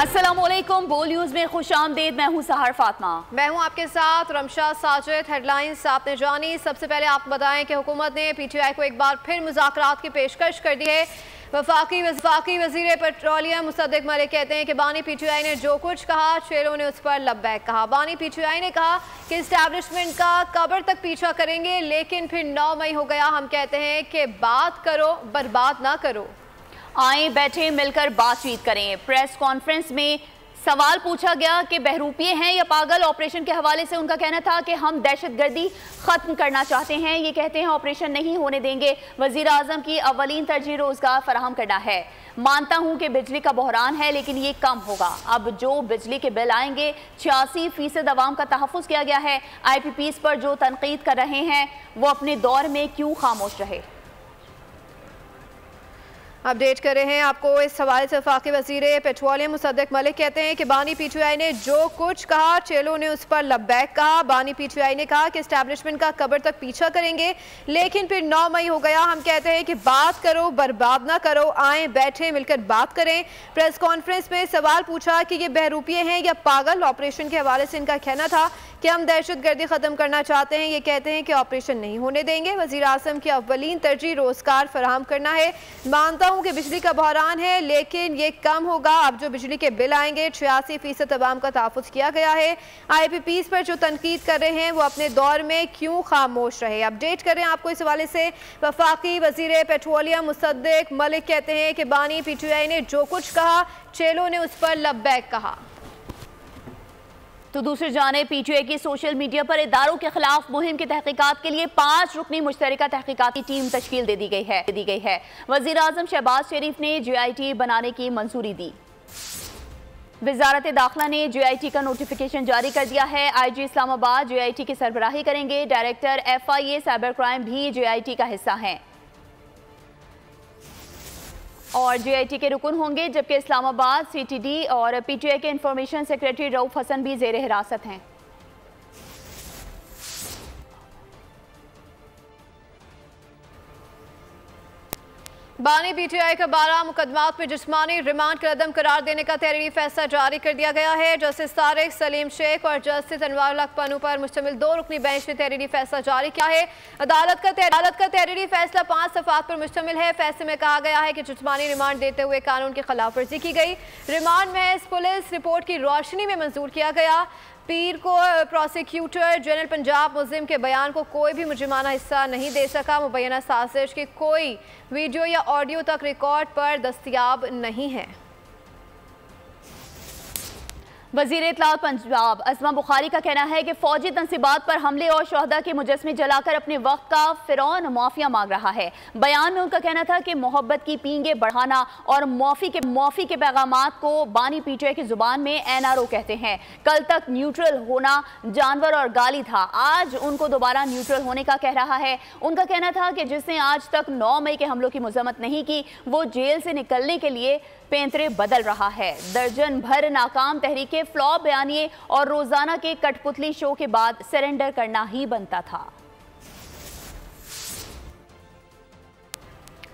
अस्सलामुअलैकुम, बोल न्यूज़ में खुशामदीद। मैं हूँ सहर फातिमा। मैं हूँ आपके साथ रमशा साजिद। हेडलाइंस आपने जानी। सबसे पहले आपको बताएं कि हुकूमत ने PTI को एक बार फिर मुज़ाकरात की पेशकश कर दी है। वफाकी वज़ीर पेट्रोलियम मुसद्दिक मलिक कहते हैं कि बानी PTI ने जो कुछ कहा चेलों ने उस पर लब्बैक कहा। बानी PTI ने कहा कि इस्टेब्लिशमेंट का कब्र तक पीछा करेंगे, लेकिन फिर 9 मई हो गया। हम कहते हैं कि बात करो, बर्बाद ना करो। आए बैठे मिलकर बातचीत करें। प्रेस कॉन्फ्रेंस में सवाल पूछा गया कि बहरूपिये हैं या पागल। ऑपरेशन के हवाले से उनका कहना था कि हम दहशतगर्दी खत्म करना चाहते हैं। ये कहते हैं ऑपरेशन नहीं होने देंगे। वजीर आजम की अवलीन तरजीह रोजगार फराहम करना है। मानता हूं कि बिजली का बहरान है, लेकिन ये कम होगा। अब जो बिजली के बिल आएंगे 86% अवाम का तहफ़्फ़ुज़ किया गया है। IPPs पर जो तनकीद कर रहे हैं वो अपने दौर में क्यों खामोश रहे। अपडेट कर रहे हैं आपको इस हवाले से। वफाकी वज़ीर पेट्रोलियम मुसद्दिक मलिक कहते हैं कि बानी PTI ने जो कुछ कहा चेलों ने उस पर लब्बैक कहा। बानी PTI ने कहा कि इस्टेब्लिशमेंट का कब्र तक पीछा करेंगे, लेकिन फिर 9 मई हो गया। हम कहते हैं कि बात करो, बर्बाद ना करो। आए बैठे मिलकर बात करें। प्रेस कॉन्फ्रेंस में सवाल पूछा कि ये बहरूपिये हैं या पागल। ऑपरेशन के हवाले से इनका कहना था कि हम दहशतगर्दी ख़त्म करना चाहते हैं। ये कहते हैं कि ऑपरेशन नहीं होने देंगे। वज़ीर आज़म की अव्वलीन तरजीह रोज़गार फराहम करना है। मानता हूँ कि बिजली का बहरान है, लेकिन ये कम होगा। अब जो बिजली के बिल आएंगे 86% अवाम का तहफ़्फ़ुज़ किया गया है। IPPs पर जो तनकीद कर रहे हैं वो अपने दौर में क्यों खामोश रहे। अपडेट करें आपको इस हवाले से। वफाकी वज़ीर पेट्रोलियम मुसद्दिक मलिक कहते हैं कि बानी PTI ने जो कुछ कहा चेलों ने उस पर लब्बैक कहा। तो दूसरी जानिब PTI की सोशल मीडिया पर इदारों के खिलाफ मुहिम की तहकीकात के लिए 5 रुकनी मुश्तरका तहकीकाती टीम तश्कील दे दी गई है। वज़ीर आज़म शहबाज शरीफ ने JIT बनाने की मंजूरी दी। वज़ारत दाखिला ने JIT का नोटिफिकेशन जारी कर दिया है। IG इस्लामाबाद JIT की सरबराही करेंगे। डायरेक्टर FIA साइबर क्राइम भी JIT का हिस्सा हैं और JIT के रुकन होंगे, जबकि इस्लामाबाद CTD और PTI के इंफॉर्मेशन सेक्रेटरी रऊफ हसन भी ज़ेर हिरासत हैं। बानी PTI का 12 मुकदमात में जिस्मानी रिमांड का अदम करार देने का तहरीरी फैसला जारी कर दिया गया है। जस्टिस तारिक सलीम शेख और जस्टिस अनवारुल हक पन्नू पर मुश्तमिल 2 रुकनी बेंच ने तहरीरी फैसला जारी किया है। अदालत का तहरीरी फैसला 5 सफ़ात पर मुश्तमिल है। फैसले में कहा गया है कि जिस्मानी रिमांड देते हुए कानून की खिलाफ वर्जी की गई। रिमांड महज पुलिस रिपोर्ट की रोशनी में मंजूर किया गया। पीर को प्रोसिक्यूटर जनरल पंजाब मुज़लिम के बयान को कोई भी मुजरिमाना हिस्सा नहीं दे सका। मुबैना साजिश की कोई वीडियो या ऑडियो तक रिकॉर्ड पर दस्तयाब नहीं है। वज़ीर इत्तलात पंजाब अज़मा बुखारी का कहना है कि फ़ौजी तनसीबात पर हमले और शहदा के मुजस्मे जलाकर अपने वक्त का फ़िरौन मुआफ़िया मांग रहा है। बयान में उनका कहना था कि मोहब्बत की पींगे बढ़ाना और मुआफ़ी के पैगामात को बानी PTI की ज़ुबान में NRO कहते हैं। कल तक न्यूट्रल होना जानवर और गाली था, आज उनको दोबारा न्यूट्रल होने का कह रहा है। उनका कहना था कि जिसने आज तक 9 मई के हमलों की मज़म्मत नहीं की वो जेल से निकलने के लिए पेंतरे बदल रहा है। दर्जन भर नाकाम तहरीकें, फ्लॉप बयानिए और रोजाना के कठपुतली शो के बाद सरेंडर करना ही बनता था।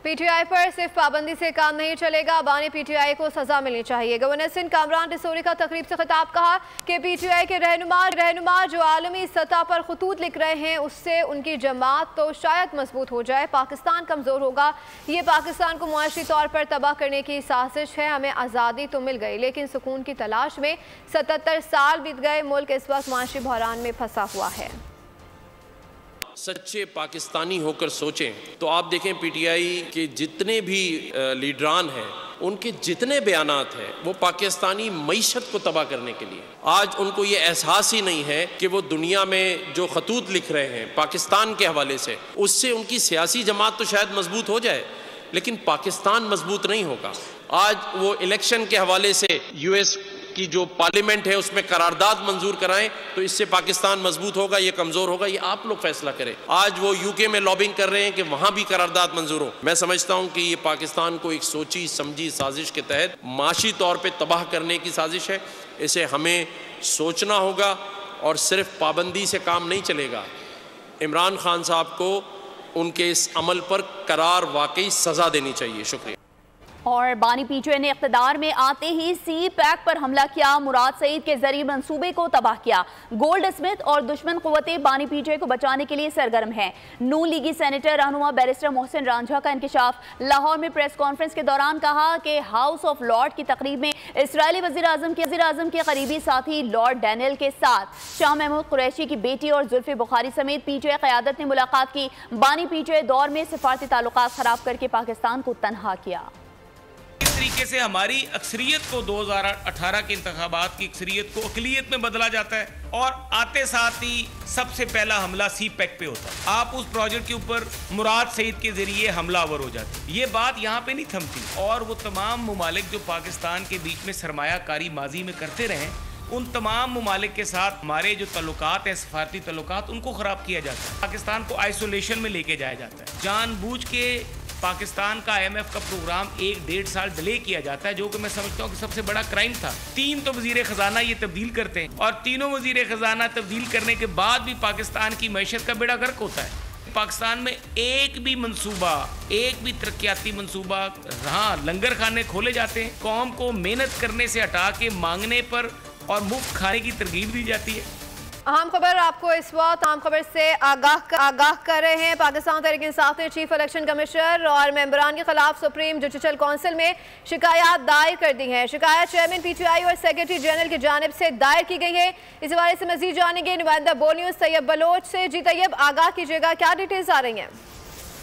PTI पर सिर्फ पाबंदी से काम नहीं चलेगा। बानी PTI को सजा मिलनी चाहिए। गवर्नर सिंध कामरान डिसोरी का तकरीब से खिताब कहा कि PTI के रहनुमा जो आलमी सतह पर खतूत लिख रहे हैं उससे उनकी जमात तो शायद मजबूत हो जाए, पाकिस्तान कमज़ोर होगा। ये पाकिस्तान को मुआशी तौर पर तबाह करने की साजिश है। हमें आज़ादी तो मिल गई, लेकिन सुकून की तलाश में 77 साल बीत गए। मुल्क इस वक्त मुआशी बहरान में फंसा हुआ है। सच्चे पाकिस्तानी होकर सोचें तो आप देखें PTI के जितने भी लीडरान हैं उनके जितने बयानात हैं वो पाकिस्तानी मईशत को तबाह करने के लिए। आज उनको ये एहसास ही नहीं है कि वो दुनिया में जो खतूत लिख रहे हैं पाकिस्तान के हवाले से, उससे उनकी सियासी जमात तो शायद मजबूत हो जाए, लेकिन पाकिस्तान मजबूत नहीं होगा। आज वो इलेक्शन के हवाले से US की जो पार्लियामेंट है उसमें करारदाद मंजूर कराएं तो इससे पाकिस्तान मजबूत होगा, ये कमजोर होगा, ये आप लोग फैसला करें। आज वो UK में लॉबिंग कर रहे हैं कि वहां भी करारदाद मंजूर हो। मैं समझता हूं कि ये पाकिस्तान को एक सोची समझी साजिश के तहत माशी तौर पे तबाह करने की साजिश है। इसे हमें सोचना होगा और सिर्फ पाबंदी से काम नहीं चलेगा। इमरान खान साहब को उनके इस अमल पर करार वाकई सजा देनी चाहिए। शुक्रिया। और बानी पीटीआई ने इख्तिदार में आते ही सी पैक पर हमला किया, मुराद सईद के जरिए मंसूबे को तबाह किया। गोल्ड स्मिथ और दुश्मन कुव्वतें बानी पीटीआई को बचाने के लिए सरगर्म हैं। नून लीगी सेनेटर रहनुमा बैरिस्टर मोहसिन रांझा का इंकशाफ। लाहौर में प्रेस कॉन्फ्रेंस के दौरान कहा कि हाउस ऑफ लॉर्ड की तकरीब में इसराइली वज़ीर आज़म के करीबी साथी लॉर्ड डैनियल के साथ शाह महमूद कुरैशी की बेटी और जुल्फे बुखारी समेत पीटीआई क़यादत ने मुलाकात की। बानी पीटीआई दौर में सिफारती ताल्लुकात खराब करके पाकिस्तान को तनहा किया। इस तरीके से हमारी अक्सरियत को 2018 के इंतखाबात की अक्सरियत को अक़लियत में बदला जाता है और आते साथ ही सबसे पहला हमला सी पैक पे होता है। आप उस प्रोजेक्ट के ऊपर मुराद सईद के जरिए हमलावर हो जाते। ये बात यहाँ पे नहीं थमती और वो तमाम मुमालिक जो पाकिस्तान के बीच में सरमायाकारी माजी में करते रहे, उन तमाम मुमालिक के साथ हमारे जो तल्लुकात हैं, सफारती तल्लुकात, उनको ख़राब किया जाता है। पाकिस्तान को आइसोलेशन में लेके जाया जाता है। जानबूझ के पाकिस्तान का IMF का प्रोग्राम 1-1.5 साल डिले किया जाता है, जो कि मैं समझता हूँ कि सबसे बड़ा क्राइम था। 3 तो वज़ीर ख़जाना ये तब्दील करते हैं और तीनों वज़ीर ख़जाना तब्दील करने के बाद भी पाकिस्तान की मैशत का बेड़ा गर्क होता है। पाकिस्तान में एक भी मंसूबा, एक भी तरक्याती मंसूबा रहा, लंगर खाने खोले जाते हैं, कौम को मेहनत करने से हटा के मांगने पर और मुफ्त खाने की तरगीब दी जाती है। अहम खबर आपको इस वक्त अहम खबर से आगाह कर रहे हैं। पाकिस्तान तहरीक इंसाफ ने चीफ इलेक्शन कमिश्नर और मेंबरान के खिलाफ सुप्रीम जुडिशल काउंसिल में शिकायत दायर कर दी है। शिकायत चेयरमैन PTI और सेक्रेटरी जनरल की जानिब से दायर की गई है। इस हवाले से मजीद जानेंगे नुमाइंदा बोल न्यूज़ तैयब बलोच से। जी तैयब, आगाह कीजिएगा, क्या डिटेल्स आ रही हैं?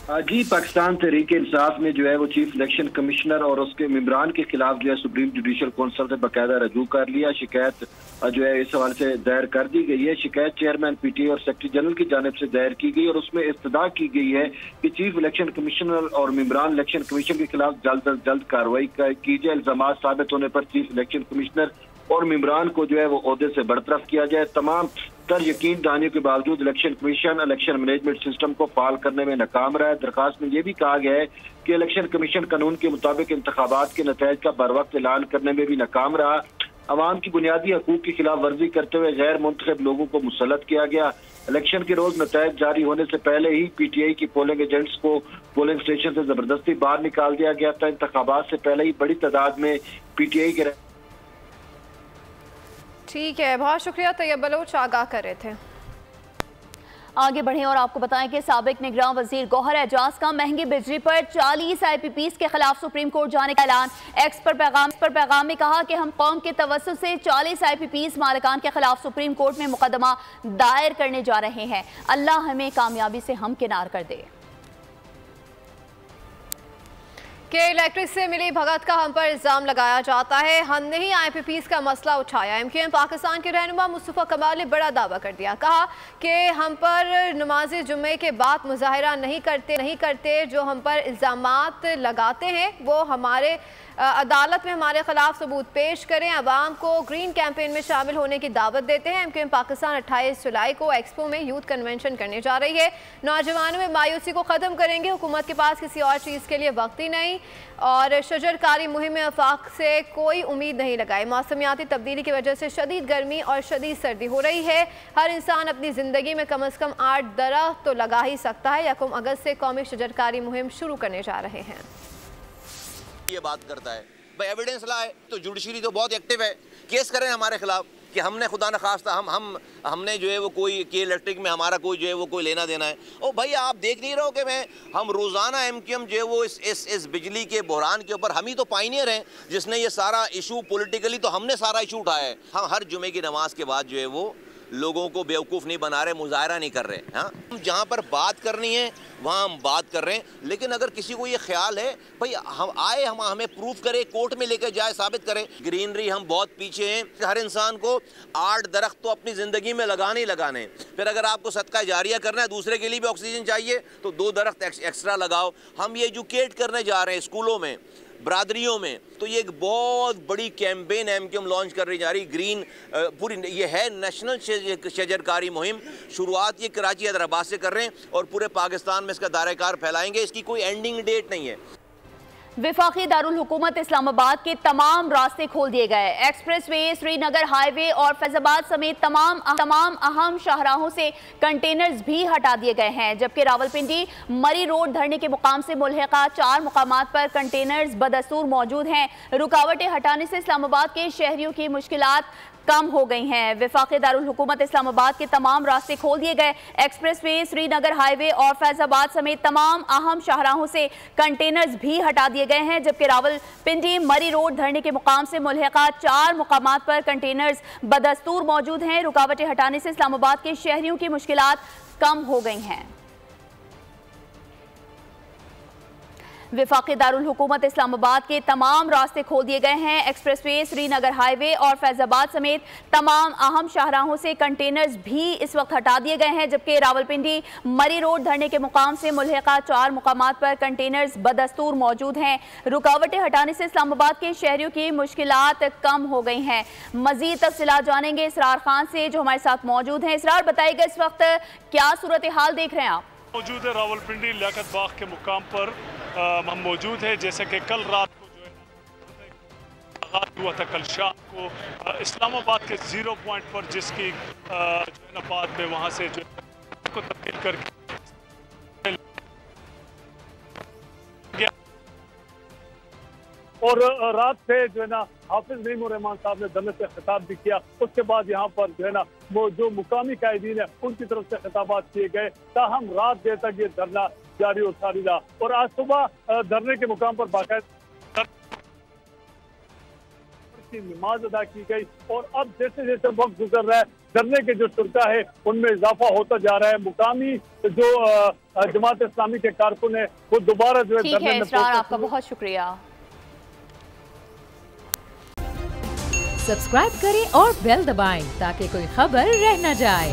जी, पाकिस्तान तहरीक इंसाफ ने जो है वो चीफ इलेक्शन कमिश्नर और उसके मेंबरान के खिलाफ जो है सुप्रीम जुडिशल काउंसिल से बाकायदा रजू कर लिया। शिकायत जो है इस हवाले से दायर कर दी गई है। शिकायत चेयरमैन PTI और सेक्रेटरी जनरल की जानिब से दायर की गई और उसमें इस्तदा की गई है कि चीफ इलेक्शन कमिश्नर और मेंबरान इलेक्शन कमीशन के खिलाफ जल्द अज जल्द कार्रवाई की जाए। इल्जाम साबित होने पर चीफ इलेक्शन कमिश्नर और मेंबरान को जो है वो ओहदे से बरतरफ किया जाए। तमाम तर यकीन दहानियों के बावजूद election commission election management system को फाल करने में नाकाम रहा है। दरखास्त में यह भी कहा गया है कि इलेक्शन कमीशन कानून के मुताबिक इंतखाबात के नतीजे का बर वक्त ऐलान करने में भी नाकाम रहा। अवाम की बुनियादी हकूक की खिलाफ वर्जी करते हुए गैर मुंतखब लोगों को मुसल्लत किया गया। इलेक्शन के रोज नतीजे जारी होने से पहले ही PTI की पोलिंग एजेंट्स को पोलिंग स्टेशन से जबरदस्ती बाहर निकाल दिया गया था। इंतखाबात से पहले ही बड़ी तादाद में PTI के ठीक है, बहुत शुक्रिया तैयब बलोच, आगाह कर रहे थे। आगे बढ़ें और आपको बताएं कि साबिक निगरान वजीर गौहर एजाज का महंगी बिजली पर 40 IPPs के खिलाफ सुप्रीम कोर्ट जाने का ऐलान। एक्स पर पैगाम में कहा कि हम कौम के तवज्जुह से 40 IPPs मालिकान के खिलाफ सुप्रीम कोर्ट में मुकदमा दायर करने जा रहे हैं। अल्लाह हमें कामयाबी से हमकिनार कर दे। कि इलेक्ट्रिक से मिली भगत का हम पर इल्ज़ाम लगाया जाता है। हमने ही IPPs का मसला उठाया। MQM पाकिस्तान के रहनुमा मुस्तफ़ा कमाल ने बड़ा दावा कर दिया। कहा कि हम पर नमाज जुम्मे के बाद मुजाहिरा नहीं करते। जो हम पर इल्ज़ामात लगाते हैं वो हमारे अदालत में हमारे खिलाफ सबूत पेश करें। अवाम को ग्रीन कैंपेन में शामिल होने की दावत देते हैं। MQM पाकिस्तान 28 जुलाई को एक्सपो में यूथ कन्वेंशन करने जा रही है। नौजवानों में मायूसी को ख़त्म करेंगे। हुकूमत के पास किसी और चीज़ के लिए वक्त ही नहीं और शजरकारी मुहिम में आफाक से कोई उम्मीद नहीं लगाई। मौसमियाती तब्दीली की वजह से शदीद गर्मी और शदीद सर्दी हो रही है। हर इंसान अपनी ज़िंदगी में कम अज़ कम 8 दरख्त तो लगा ही सकता है। 1 अगस्त से कौमी शजरकारी मुहिम शुरू करने जा रहे हैं। ये बात करता है भाई एविडेंस लाए तो जुडिशरी तो बहुत एक्टिव है, केस करें हमारे खिलाफ कि हमने खुदा न खास्ता हमने जो है वो कोई के इलेक्ट्रिक में हमारा कोई जो है वो कोई लेना देना है। ओ भाई आप देख नहीं रहो कि हम रोज़ाना MQM जो है वो इस बिजली के बहरान के ऊपर हम ही तो पाइनियर हैं जिसने ये सारा इशू पॉलिटिकली तो हमने सारा इशू उठाया है। हम हर जुमे की नमाज के बाद जो है वो लोगों को बेवकूफ़ नहीं बना रहे, मुजाहरा नहीं कर रहे। हाँ, जहाँ पर बात करनी है वहाँ हम बात कर रहे हैं, लेकिन अगर किसी को ये ख्याल है भाई हमें प्रूफ करे, कोर्ट में लेकर जाए, साबित करें। ग्रीनरी हम बहुत पीछे हैं। हर इंसान को 8 दरख्त तो अपनी ज़िंदगी में लगाने ही लगाने। फिर अगर आपको सदका जारिया करना है, दूसरे के लिए भी ऑक्सीजन चाहिए तो 2 दरख्त एक्स्ट्रा लगाओ। हम ये एजुकेट करने जा रहे हैं स्कूलों में, बरादरियों में, तो ये एक बहुत बड़ी कैंपेन MQM लॉन्च करने जा रही। ग्रीन पूरी ये है नेशनल शजरकारी मुहिम। शुरुआत ये कराची हैदराबाद से कर रहे हैं और पूरे पाकिस्तान में इसका दायरा कार फैलाएंगे। इसकी कोई एंडिंग डेट नहीं है। वफाकी दारुल हुकूमत इस्लामाबाद के तमाम रास्ते खोल दिए गए। एक्सप्रेस वे, श्रीनगर हाईवे और फैजाबाद समेत तमाम अहम शाहराहों से कंटेनर्स भी हटा दिए गए हैं, जबकि रावलपिंडी मरी रोड धरने के मुकाम से मुल्हिका 4 मुकामात पर कंटेनर्स बदस्तूर मौजूद हैं। रुकावटें हटाने से इस्लामाबाद के शहरियों की मुश्किलात कम हो गई हैं। वफाकी दारुल हुकूमत इस्लामाबाद के तमाम रास्ते खोल दिए गए। एक्सप्रेस वे, श्रीनगर हाईवे और फैजाबाद समेत तमाम अहम शाहराहों से कंटेनर्स भी हटा दिए गए हैं, जबकि रावलपिंडी मरी रोड धरने के मुकाम से मुल्हिका 4 मुकामात पर कंटेनर्स बदस्तूर मौजूद हैं। रुकावटें हटाने से इस्लामाबाद के शहरियों की मुश्किलात कम हो गई हैं। वफाकी दारुल हुकूमत इस्लामाबाद के तमाम रास्ते खोल दिए गए हैं। एक्सप्रेस वे, श्रीनगर हाईवे और फैजाबाद समेत तमाम अहम शाहराहों से कंटेनर्स भी इस वक्त हटा दिए गए हैं, जबकि रावलपिंडी मरी रोड धरने के मुकाम से मुल्हिका 4 मुकामात पर कंटेनर्स बदस्तूर मौजूद हैं। रुकावटें हटाने से इस्लामाबाद के शहरियों की मुश्किलात कम हो गई हैं। मजीद तफसीलात जानेंगे इसरार खान से, जो हमारे साथ मौजूद हैं। इसरार, बताइएगा इस वक्त क्या सूरत हाल देख रहे हैं आप? मौजूद है रावलपिंडी लियाकत बाग के मुकाम पर हम मौजूद है। जैसे कि कल रात को जो है आगाज हुआ था, कल शाम को इस्लामाबाद के 0 पॉइंट पर, जिसकी जो है ना बाद में वहाँ से जो को तब्दील करके और रात से जो है ना हाफिज नईमुर रहमान साहब ने धरने से खिताब भी किया। उसके बाद यहाँ पर जो है ना वो जो मुकामी कायदीन है उनकी तरफ से खिताबात किए गए। ताहम रात देर तक ये धरना जारी और सारी रहा और आज सुबह धरने के मुकाम पर बाकायदा की नमाज अदा की गई। और अब जैसे जैसे वक्त गुजर रहा है, धरने के जो शुरा है उनमें इजाफा होता जा रहा है। मुकामी जो जमात इस्लामी के कारकुन है वो दोबारा जो है धरने में। आपका बहुत शुक्रिया। सब्सक्राइब करें और बेल दबाएं ताकि कोई खबर रह न जाए।